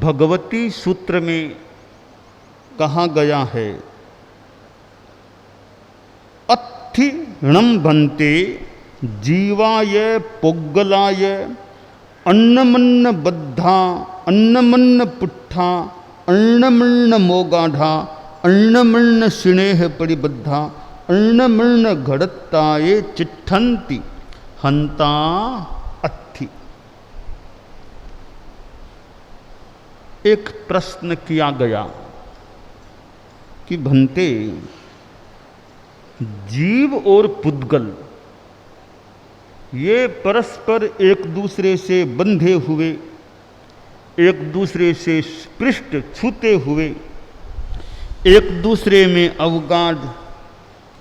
भगवती सूत्र में कहा गया है, अत्थिणम भन्ते जीवाय पोग्गलाय अन्नमन्न बद्धा अन्नमन्न पुट्ठा अन्नमन्न मोगाढ़ा अन्नमन्न स्नेह परिबद्धा अन्नमन्न घड़त्ताये चिट्ठन्ति हंता अत्थि। एक प्रश्न किया गया कि भन्ते, जीव और पुद्गल ये परस्पर एक दूसरे से बंधे हुए, एक दूसरे से स्पृष्ट छूते हुए, एक दूसरे में अवगाढ़,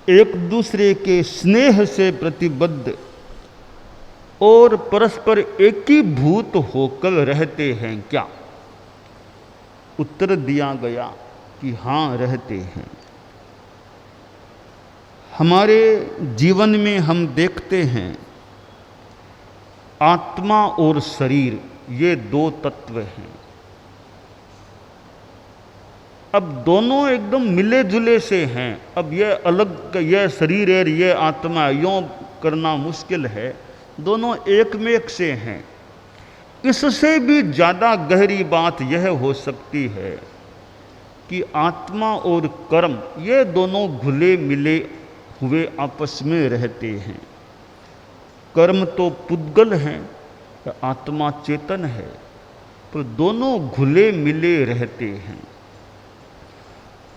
एक दूसरे के स्नेह से प्रतिबद्ध और परस्पर एकीभूत होकर रहते हैं क्या? उत्तर दिया गया कि हाँ, रहते हैं। हमारे जीवन में हम देखते हैं आत्मा और शरीर ये दो तत्व हैं। अब दोनों एकदम मिले जुले से हैं। अब ये अलग, ये शरीर है, ये आत्मा है, यूँ करना मुश्किल है। दोनों एक में एक से हैं। इससे भी ज़्यादा गहरी बात यह हो सकती है कि आत्मा और कर्म ये दोनों घुले मिले हुए आपस में रहते हैं। कर्म तो पुद्गल हैं, आत्मा चेतन है, तो दोनों घुले मिले रहते हैं।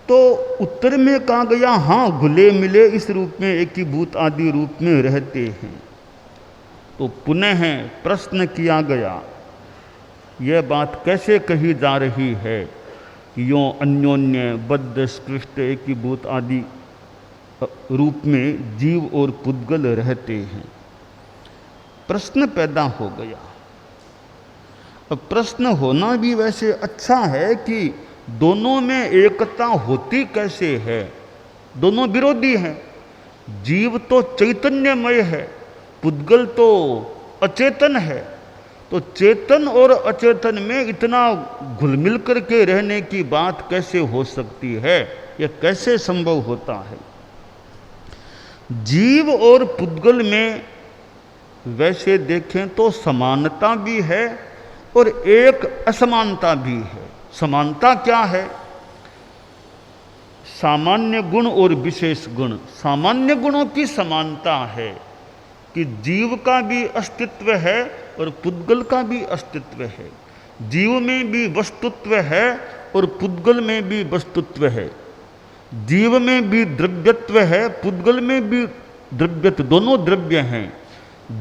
तो उत्तर में कहा गया हाँ, घुले मिले इस रूप में, एकीभूत आदि रूप में रहते हैं। तो पुनः प्रश्न किया गया, यह बात कैसे कही जा रही है कि यों अन्योन्य बद्ध स्पृष्ट एकीभूत आदि रूप में जीव और पुद्गल रहते हैं? प्रश्न पैदा हो गया। अब प्रश्न होना भी वैसे अच्छा है कि दोनों में एकता होती कैसे है? दोनों विरोधी हैं। जीव तो चैतन्यमय है, पुद्गल तो अचेतन है। तो चेतन और अचेतन में इतना घुल मिल करके रहने की बात कैसे हो सकती है? यह कैसे संभव होता है? जीव और पुद्गल में वैसे देखें तो समानता भी है और एक असमानता भी है। समानता क्या है? सामान्य गुण और विशेष गुण। सामान्य गुणों की समानता है कि जीव का भी अस्तित्व है और पुद्गल का भी अस्तित्व है। जीव में भी वस्तुत्व है और पुद्गल में भी वस्तुत्व है। जीव में भी द्रव्यत्व है, पुद्गल में भी द्रव्यत्व, दोनों द्रव्य हैं।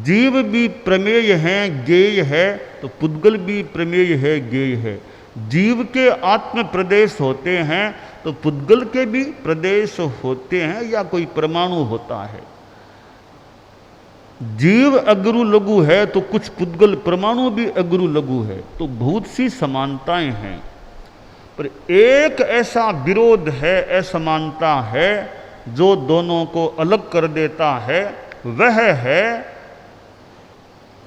जीव भी प्रमेय है, ज्ञेय है, तो पुद्गल भी प्रमेय है, ज्ञेय है। जीव के आत्म प्रदेश होते हैं तो पुद्गल के भी प्रदेश होते हैं, या कोई परमाणु होता है। जीव अगरु लघु है तो कुछ पुद्गल परमाणु भी अगरु लघु है। तो बहुत सी समानताएं हैं, पर एक ऐसा विरोध है, असमानता है जो दोनों को अलग कर देता है। वह है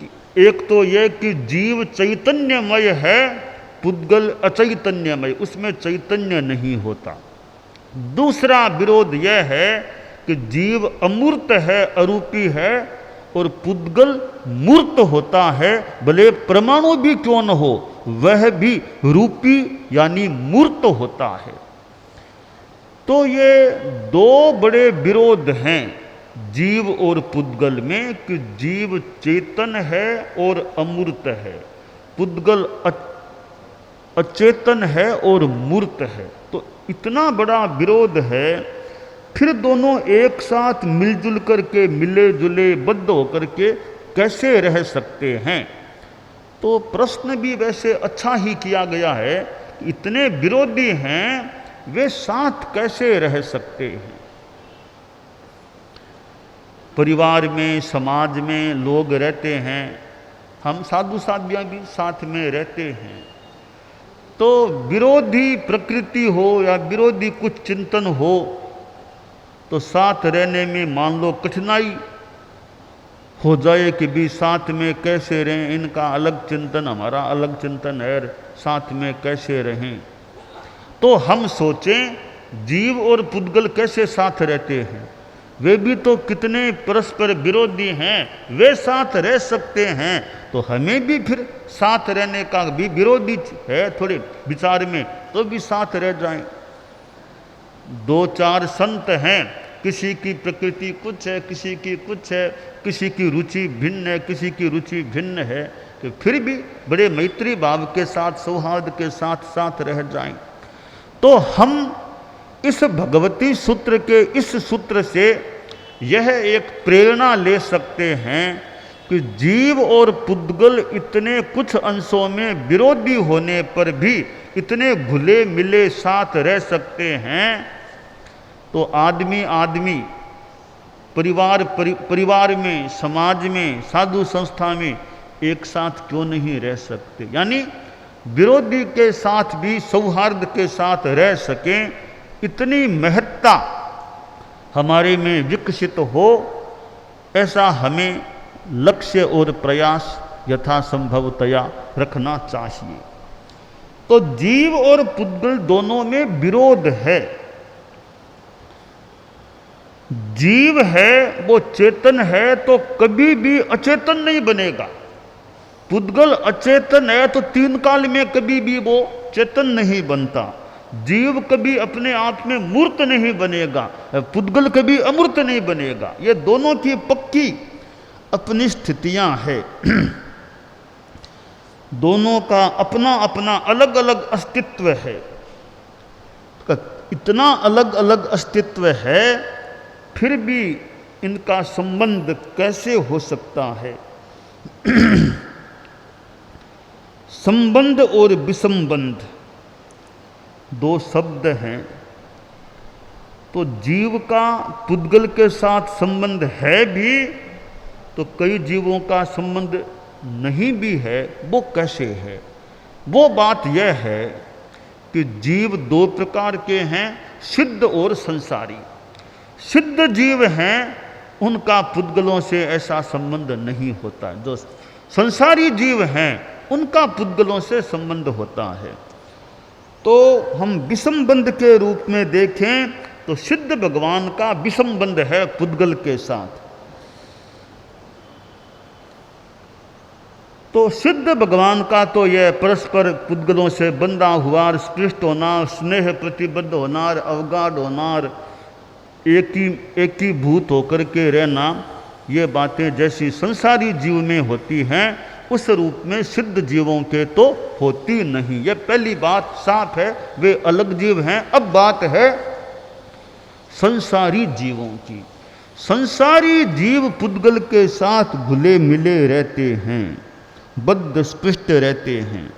कि एक तो यह कि जीव चैतन्यमय है, पुद्गल अचैतन्यमय, उसमें चैतन्य नहीं होता। दूसरा विरोध यह है कि जीव अमूर्त है, अरूपी है, और पुद्गल मूर्त होता है, भले परमाणु भी क्यों न हो, वह भी रूपी यानी मूर्त होता है। तो ये दो बड़े विरोध हैं जीव और पुद्गल में कि जीव चेतन है और अमूर्त है, पुद्गल अचेतन है और मूर्त है। तो इतना बड़ा विरोध है, फिर दोनों एक साथ मिलजुल करके, मिले जुले बद्ध होकर के कैसे रह सकते हैं? तो प्रश्न भी वैसे अच्छा ही किया गया है, इतने विरोधी हैं, वे साथ कैसे रह सकते हैं? परिवार में, समाज में लोग रहते हैं, हम साधु साध्वियाँ भी साथ में रहते हैं। तो विरोधी प्रकृति हो या विरोधी कुछ चिंतन हो तो साथ रहने में मान लो कठिनाई हो जाए कि भी साथ में कैसे रहें, इनका अलग चिंतन, हमारा अलग चिंतन है, साथ में कैसे रहें। तो हम सोचें जीव और पुद्गल कैसे साथ रहते हैं, वे भी तो कितने परस्पर विरोधी हैं, वे साथ रह सकते हैं, तो हमें भी फिर साथ रहने का भी विरोधी है थोड़े विचार में, तो भी साथ रह जाएं। दो चार संत हैं, किसी की प्रकृति कुछ है, किसी की कुछ है, किसी की रुचि भिन्न है, किसी की रुचि भिन्न है, तो फिर भी बड़े मैत्री भाव के साथ, सौहार्द के साथ साथ रह जाएं। तो हम इस भगवती सूत्र के इस सूत्र से यह एक प्रेरणा ले सकते हैं कि जीव और पुद्गल इतने कुछ अंशों में विरोधी होने पर भी इतने घुले मिले साथ रह सकते हैं। तो आदमी आदमी, परिवार में, समाज में, साधु संस्था में एक साथ क्यों नहीं रह सकते, यानी विरोधी के साथ भी सौहार्द के साथ रह सकें, इतनी महत्ता हमारे में विकसित हो, ऐसा हमें लक्ष्य और प्रयास यथासंभवतया रखना चाहिए। तो जीव और पुद्गल दोनों में विरोध है। जीव है वो चेतन है तो कभी भी अचेतन नहीं बनेगा, पुद्गल अचेतन है तो तीन काल में कभी भी वो चेतन नहीं बनता। जीव कभी अपने आप में मूर्त नहीं बनेगा, पुद्गल कभी अमूर्त नहीं बनेगा। ये दोनों की पक्की अपनी स्थितियां हैं। दोनों का अपना अपना अलग अलग अस्तित्व है। इतना अलग अलग अस्तित्व है, फिर भी इनका संबंध कैसे हो सकता है। संबंध और विसंबंध दो शब्द हैं। तो जीव का पुद्गल के साथ संबंध है भी, तो कई जीवों का संबंध नहीं भी है। वो कैसे है? वो बात यह है कि जीव दो प्रकार के हैं, सिद्ध और संसारी। सिद्ध जीव हैं, उनका पुद्गलों से ऐसा संबंध नहीं होता। जो संसारी जीव हैं, उनका पुद्गलों से संबंध होता है। तो हम विसंबंध के रूप में देखें तो सिद्ध भगवान का विसंबंध है पुद्गल के साथ। तो सिद्ध भगवान का तो यह परस्पर पुद्गलों से बंधा हुआ, स्पृष्ट होना, स्नेह प्रतिबद्ध होना, अवगाढ़ होना, एक ही भूत होकर के रहना, ये बातें जैसी संसारी जीव में होती हैं, उस रूप में सिद्ध जीवों के तो होती नहीं। ये पहली बात साफ है, वे अलग जीव हैं। अब बात है संसारी जीवों की। संसारी जीव पुद्गल के साथ घुले मिले रहते हैं, बद्ध स्पृष्ट रहते हैं,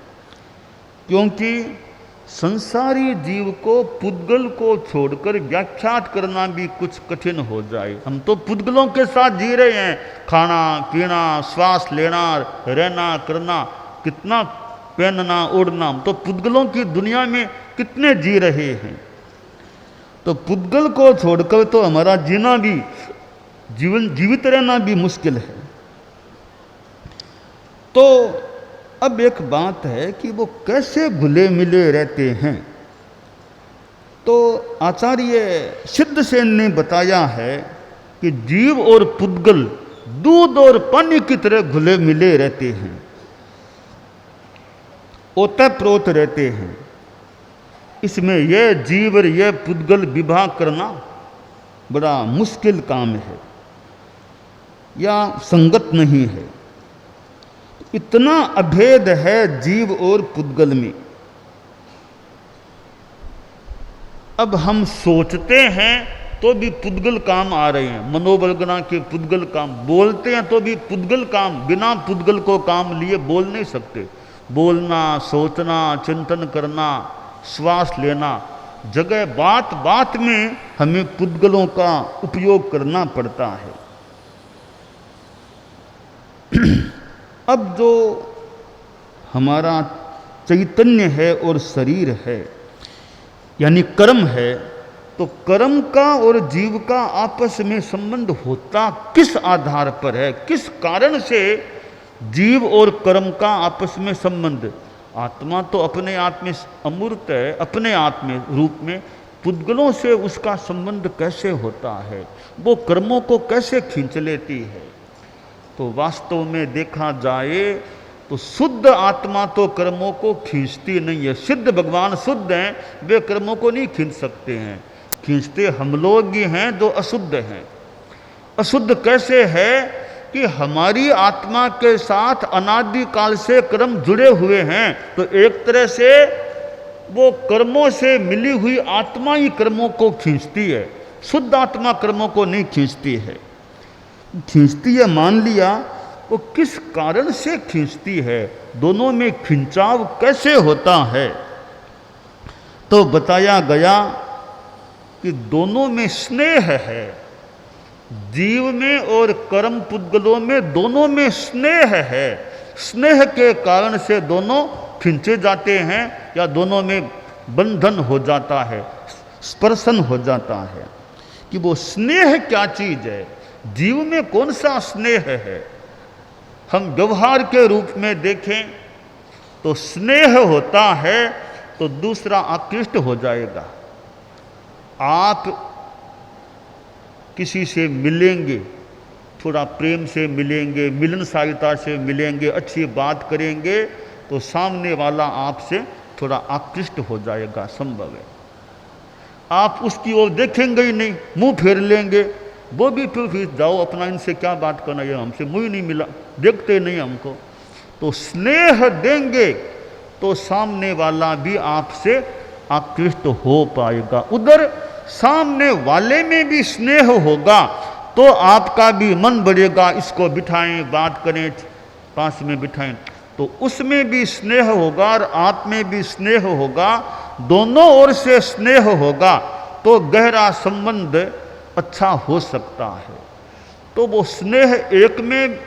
क्योंकि संसारी जीव को पुद्गल को छोड़कर व्याख्यात करना भी कुछ कठिन हो जाए। हम तो पुद्गलों के साथ जी रहे हैं, खाना पीना, श्वास लेना, रहना करना, कितना पहनना ओढ़ना, तो पुद्गलों की दुनिया में कितने जी रहे हैं। तो पुद्गल को छोड़कर तो हमारा जीना भी, जीवित रहना भी मुश्किल है। तो अब एक बात है कि वो कैसे घुले मिले रहते हैं। तो आचार्य सिद्धसेन ने बताया है कि जीव और पुद्गल दूध और पानी की तरह घुले मिले रहते हैं, ओतप्रोत रहते हैं। इसमें यह जीव और यह पुद्गल विभाग करना बड़ा मुश्किल काम है या संगत नहीं है। इतना अभेद है जीव और पुद्गल में। अब हम सोचते हैं तो भी पुद्गल काम आ रहे हैं, मनोबलगना के पुद्गल काम, बोलते हैं तो भी पुद्गल काम, बिना पुद्गल को काम लिए बोल नहीं सकते। बोलना, सोचना, चिंतन करना, श्वास लेना, जगह बात बात में हमें पुद्गलों का उपयोग करना पड़ता है। अब जो हमारा चैतन्य है और शरीर है, यानी कर्म है, तो कर्म का और जीव का आपस में संबंध होता किस आधार पर है, किस कारण से जीव और कर्म का आपस में संबंध? आत्मा तो अपने आप में अमूर्त है, अपने आप में रूप में, पुद्गलों से उसका संबंध कैसे होता है, वो कर्मों को कैसे खींच लेती है। तो वास्तव में देखा जाए तो शुद्ध आत्मा तो कर्मों को खींचती नहीं है। सिद्ध भगवान शुद्ध हैं, वे कर्मों को नहीं खींच सकते हैं। खींचते हम लोग ही हैं जो अशुद्ध हैं। अशुद्ध कैसे है कि हमारी आत्मा के साथ अनादिकाल से कर्म जुड़े हुए हैं, तो एक तरह से वो कर्मों से मिली हुई आत्मा ही कर्मों को खींचती है। शुद्ध आत्मा कर्मों को नहीं खींचती है। खींचती है मान लिया, वो किस कारण से खींचती है, दोनों में खिंचाव कैसे होता है। तो बताया गया कि दोनों में स्नेह है। जीव में और कर्म पुद्गलों में दोनों में स्नेह है। स्नेह के कारण से दोनों खींचे जाते हैं या दोनों में बंधन हो जाता है, स्पर्शन हो जाता है। कि वो स्नेह क्या चीज है, जीव में कौन सा स्नेह है। हम व्यवहार के रूप में देखें तो स्नेह होता है तो दूसरा आकृष्ट हो जाएगा। आप किसी से मिलेंगे, थोड़ा प्रेम से मिलेंगे, मिलनसारिता से मिलेंगे, अच्छी बात करेंगे तो सामने वाला आपसे थोड़ा आकृष्ट हो जाएगा, संभव है। आप उसकी ओर देखेंगे ही नहीं, मुंह फेर लेंगे, वो भी फिर जाओ अपना, इनसे क्या बात करना, ये हमसे मुंह ही नहीं मिला, देखते नहीं हमको। तो स्नेह देंगे तो सामने वाला भी आपसे आकृष्ट हो पाएगा। उधर सामने वाले में भी स्नेह होगा तो आपका भी मन बढ़ेगा, इसको बिठाएं, बात करें, पास में बिठाएं, तो उसमें भी स्नेह होगा और आप में भी स्नेह होगा। दोनों ओर से स्नेह होगा तो गहरा संबंध अच्छा हो सकता है। तो वो स्नेह एक में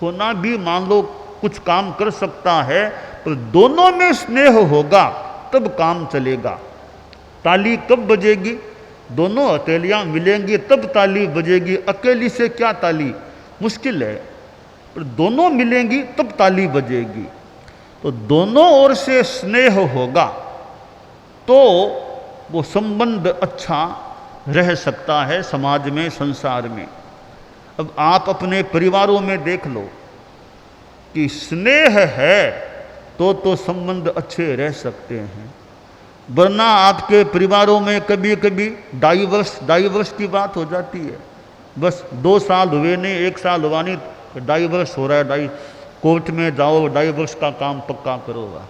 होना भी मान लो कुछ काम कर सकता है, पर दोनों में स्नेह होगा तब काम चलेगा। ताली कब बजेगी, दोनों हथेलियां मिलेंगी तब ताली बजेगी। अकेली से क्या ताली, मुश्किल है, पर दोनों मिलेंगी तब ताली बजेगी। तो दोनों ओर से स्नेह होगा तो वो संबंध अच्छा रह सकता है समाज में, संसार में। अब आप अपने परिवारों में देख लो कि स्नेह है तो संबंध अच्छे रह सकते हैं, वरना आपके परिवारों में कभी कभी डाइवर्स की बात हो जाती है। बस 2 साल हुए नहीं, 1 साल हुआ नहीं, डाइवर्स हो रहा है, कोर्ट में जाओ, डाइवर्स का काम पक्का करोगा।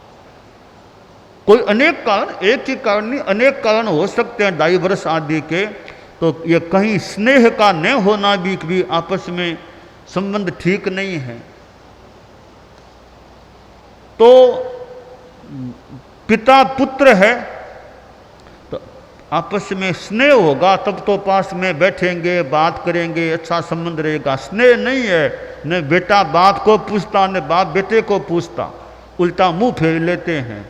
कोई अनेक कारण, एक ही कारण नहीं, अनेक कारण हो सकते हैं डाइवर्स आदि के। तो ये कहीं स्नेह का न होना भी आपस में संबंध ठीक नहीं है। तो पिता पुत्र है तो आपस में स्नेह होगा तब तो पास में बैठेंगे, बात करेंगे, अच्छा संबंध रहेगा। स्नेह नहीं है, न बेटा बाप को पूछता न बाप बेटे को पूछता, उल्टा मुंह फेर लेते हैं,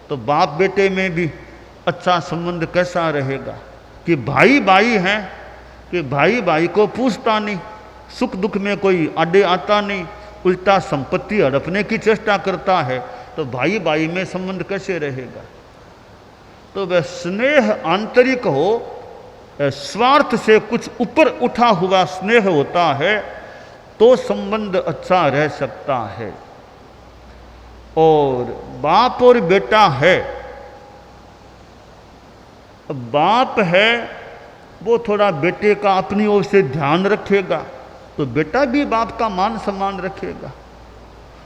तो बाप बेटे में भी अच्छा संबंध कैसा रहेगा। कि भाई भाई हैं कि भाई भाई को पूछता नहीं, सुख दुख में कोई आड़े आता नहीं, उल्टा संपत्ति हड़पने की चेष्टा करता है, तो भाई भाई में संबंध कैसे रहेगा। तो वह स्नेह आंतरिक हो, स्वार्थ से कुछ ऊपर उठा हुआ स्नेह होता है तो संबंध अच्छा रह सकता है। और बाप और बेटा है, बाप है वो थोड़ा बेटे का अपनी ओर से ध्यान रखेगा तो बेटा भी बाप का मान सम्मान रखेगा,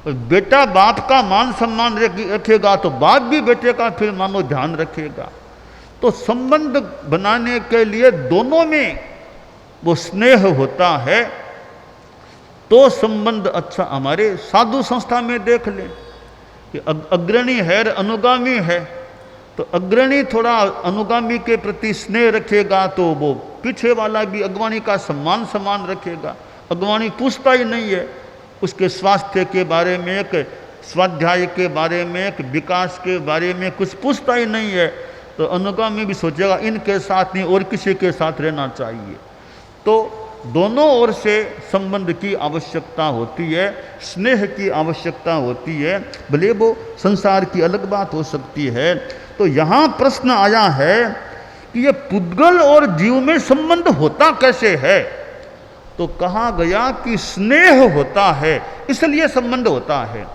और बेटा बाप का मान सम्मान रखेगा तो बाप भी बेटे का फिर मानो ध्यान रखेगा। तो संबंध बनाने के लिए दोनों में वो स्नेह होता है तो संबंध अच्छा। हमारे साधु संस्था में देख लें कि अग्रणी है, अनुगामी है, तो अग्रणी थोड़ा अनुगामी के प्रति स्नेह रखेगा तो वो पीछे वाला भी अग्रणी का सम्मान रखेगा। अग्रणी पूछता ही नहीं है उसके स्वास्थ्य के बारे में, एक स्वाध्याय के बारे में, एक विकास के बारे में कुछ पूछता ही नहीं है, तो अनुगामी भी सोचेगा इनके साथ नहीं और किसी के साथ रहना चाहिए। तो दोनों ओर से संबंध की आवश्यकता होती है, स्नेह की आवश्यकता होती है, भले वो संसार की अलग बात हो सकती है। तो यहाँ प्रश्न आया है कि ये पुद्गल और जीव में संबंध होता कैसे है? तो कहा गया कि स्नेह होता है, इसलिए संबंध होता है।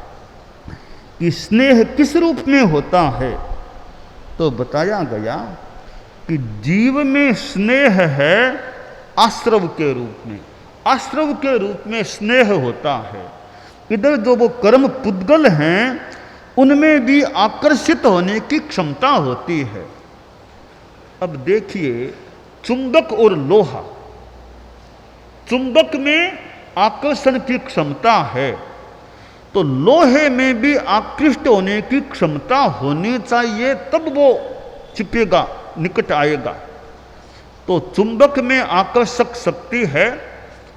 कि स्नेह किस रूप में होता है? तो बताया गया कि जीव में स्नेह है आश्रव के रूप में, आश्रव के रूप में स्नेह होता है। इधर जो वो कर्म पुद्गल हैं उनमें भी आकर्षित होने की क्षमता होती है। अब देखिए, चुंबक और लोहा, चुंबक में आकर्षण की क्षमता है, तो लोहे में भी आकृष्ट होने की क्षमता होनी चाहिए, तब वो चिपकेगा, निकट आएगा। तो चुंबक में आकर्षक शक्ति है,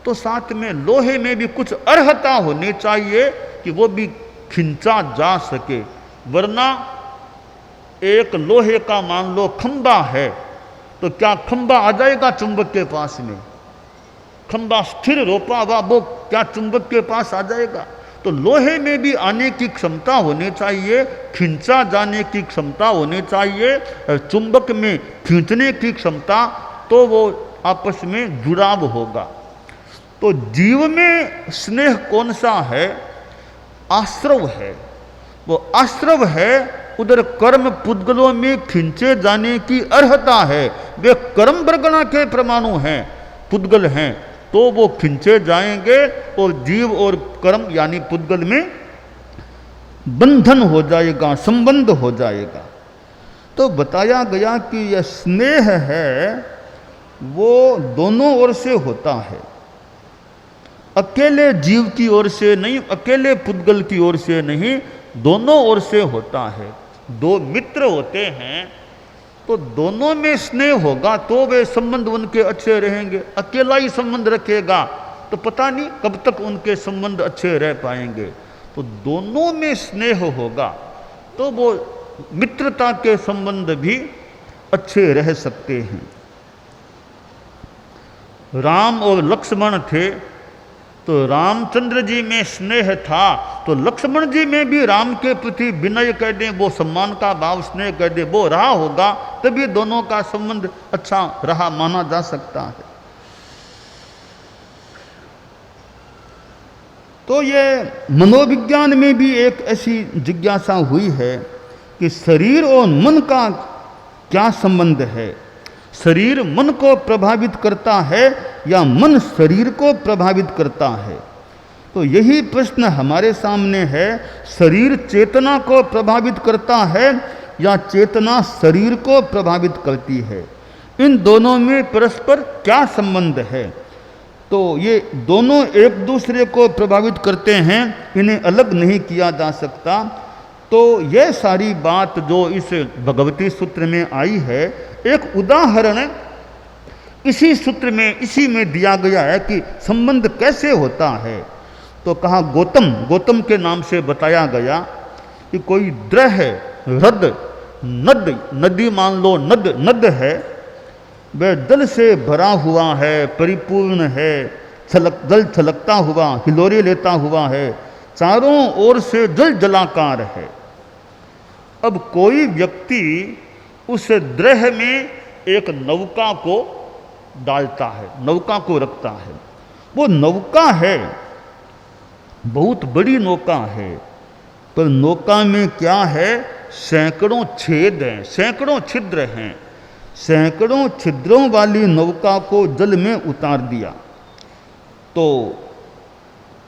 तो साथ में लोहे में भी कुछ अर्हता होनी चाहिए कि वो भी खींचा जा सके। वरना एक लोहे का मान लो खंबा है, तो क्या खंबा आ जाएगा चुंबक के पास में? खंबा स्थिर रोपा हुआ, वो क्या चुंबक के पास आ जाएगा? तो लोहे में भी आने की क्षमता होनी चाहिए, खींचा जाने की क्षमता होनी चाहिए, चुंबक में खींचने की क्षमता, तो वो आपस में जुड़ाव होगा। तो जीव में स्नेह कौन सा है? आश्रव है। वो आश्रव है, उधर कर्म पुद्गलों में खींचे जाने की अर्हता है। वे कर्म वर्गणा के परमाणु हैं, पुद्गल हैं, तो वो खींचे जाएंगे और जीव और कर्म यानी पुद्गल में बंधन हो जाएगा, संबंध हो जाएगा। तो बताया गया कि यह स्नेह है वो दोनों ओर से होता है, अकेले जीव की ओर से नहीं, अकेले पुद्गल की ओर से नहीं, दोनों ओर से होता है। दो मित्र होते हैं तो दोनों में स्नेह होगा तो वे संबंध उनके अच्छे रहेंगे। अकेला ही संबंध रखेगा तो पता नहीं कब तक उनके संबंध अच्छे रह पाएंगे। तो दोनों में स्नेह होगा तो वो मित्रता के संबंध भी अच्छे रह सकते हैं। राम और लक्ष्मण थे तो रामचंद्र जी में स्नेह था, तो लक्ष्मण जी में भी राम के प्रति विनय कर दें, वो सम्मान का भाव स्नेह कर दे, वो रहा होगा, तभी दोनों का संबंध अच्छा रहा माना जा सकता है। तो ये मनोविज्ञान में भी एक ऐसी जिज्ञासा हुई है कि शरीर और मन का क्या संबंध है? शरीर मन को प्रभावित करता है या मन शरीर को प्रभावित करता है? तो यही प्रश्न हमारे सामने है। शरीर चेतना को प्रभावित करता है या चेतना शरीर को प्रभावित करती है? इन दोनों में परस्पर क्या संबंध है? तो ये दोनों एक दूसरे को प्रभावित करते हैं, इन्हें अलग नहीं किया जा सकता। तो यह सारी बात जो इस भगवती सूत्र में आई है, एक उदाहरण इसी सूत्र में, इसी में दिया गया है कि संबंध कैसे होता है। तो कहा गौतम, गौतम के नाम से बताया गया कि कोई द्रह हृद नद, नदी मान लो नद, नद है, वह जल से भरा हुआ है, परिपूर्ण है, जल छलकता हुआ, हिलोरे लेता हुआ है, चारों ओर से जल जलाकार है। अब कोई व्यक्ति उस द्रह में एक नौका को डालता है, नौका को रखता है। वो नौका है, बहुत बड़ी नौका है, पर नौका में क्या है? सैकड़ों छेद हैं, सैकड़ों छिद्र हैं। सैकड़ों छिद्रों वाली नौका को जल में उतार दिया तो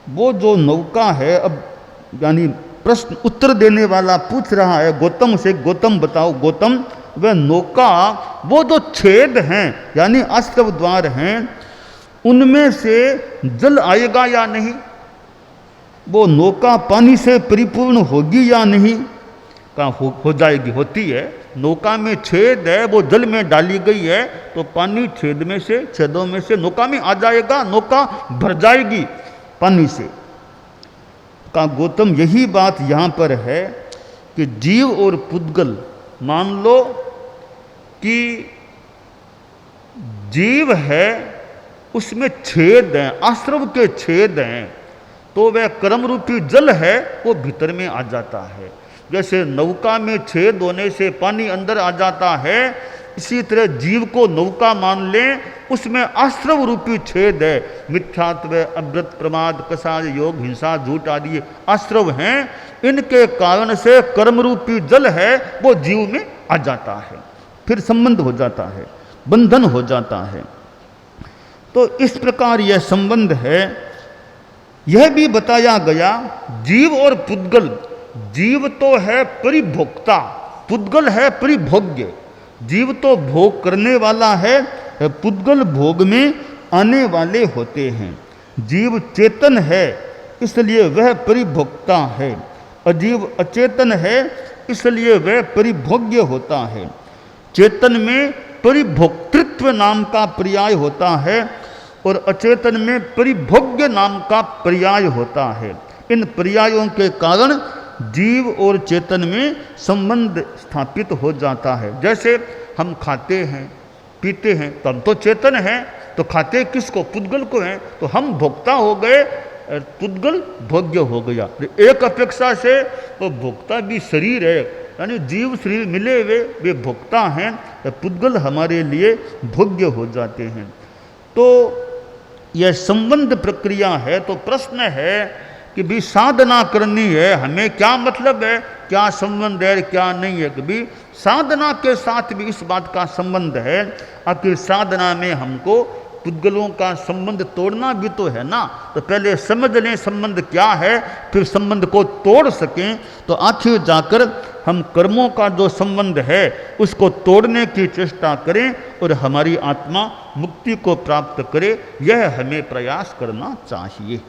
वो जो नौका है, अब यानी प्रश्न उत्तर देने वाला पूछ रहा है गौतम से, गौतम बताओ गौतम, वह नौका, वो जो छेद हैं यानी आश्रव द्वार हैं, उनमें से जल आएगा या नहीं? वो नौका पानी से परिपूर्ण होगी या नहीं? कहाँ हो जाएगी, होती है। नौका में छेद है, वो जल में डाली गई है, तो पानी छेद में से, छेदों में से नौका में आ जाएगा, नौका भर जाएगी पानी से। का गौतम यही बात यहाँ पर है कि जीव और पुद्गल, मान लो कि जीव है उसमें छेद हैं, आश्रव के छेद हैं, तो वह कर्म रूपी जल है वो भीतर में आ जाता है। जैसे नौका में छेद होने से पानी अंदर आ जाता है, इसी तरह जीव को नौका मान लें, उसमें आश्रव रूपी छेद है। मिथ्यात्व, अव्रत, प्रमाद, कसाय, योग, हिंसा, झूठ आदि आश्रव हैं। इनके कारण से कर्म रूपी जल है वो जीव में आ जाता है, फिर संबंध हो जाता है, बंधन हो जाता है। तो इस प्रकार यह संबंध है। यह भी बताया गया जीव और पुद्गल, जीव तो है परिभोक्ता, पुद्गल है परिभोग्य। जीव तो भोग करने वाला है, पुद्गल भोग में आने वाले होते हैं। जीव चेतन है इसलिए वह परिभोक्ता है, अजीव अचेतन है इसलिए वह परिभोग्य होता है। चेतन में परिभोक्तृत्व नाम का पर्याय होता है और अचेतन में परिभोग्य नाम का पर्याय होता है। इन पर्यायों के कारण जीव और चेतन में संबंध स्थापित हो जाता है। जैसे हम खाते हैं, पीते हैं, तो हम तो चेतन हैं, तो खाते किसको? पुद्गल को हैं, तो हम भोक्ता हो गए, पुद्गल भोग्य हो गया। एक अपेक्षा से वो भोक्ता भी शरीर है, यानी जीव शरीर मिले हुए वे भोक्ता हैं, पुद्गल हमारे लिए भोग्य हो जाते हैं। तो यह संबंध प्रक्रिया है। तो प्रश्न है कि भी साधना करनी है, हमें क्या मतलब है, क्या संबंध है, क्या नहीं है। कि भी साधना के साथ भी इस बात का संबंध है। आखिर साधना में हमको पुद्गलों का संबंध तोड़ना भी तो है ना। तो पहले समझ लें संबंध क्या है, फिर संबंध को तोड़ सकें, तो आखिर जाकर हम कर्मों का जो संबंध है उसको तोड़ने की चेष्टा करें और हमारी आत्मा मुक्ति को प्राप्त करे। यह हमें प्रयास करना चाहिए।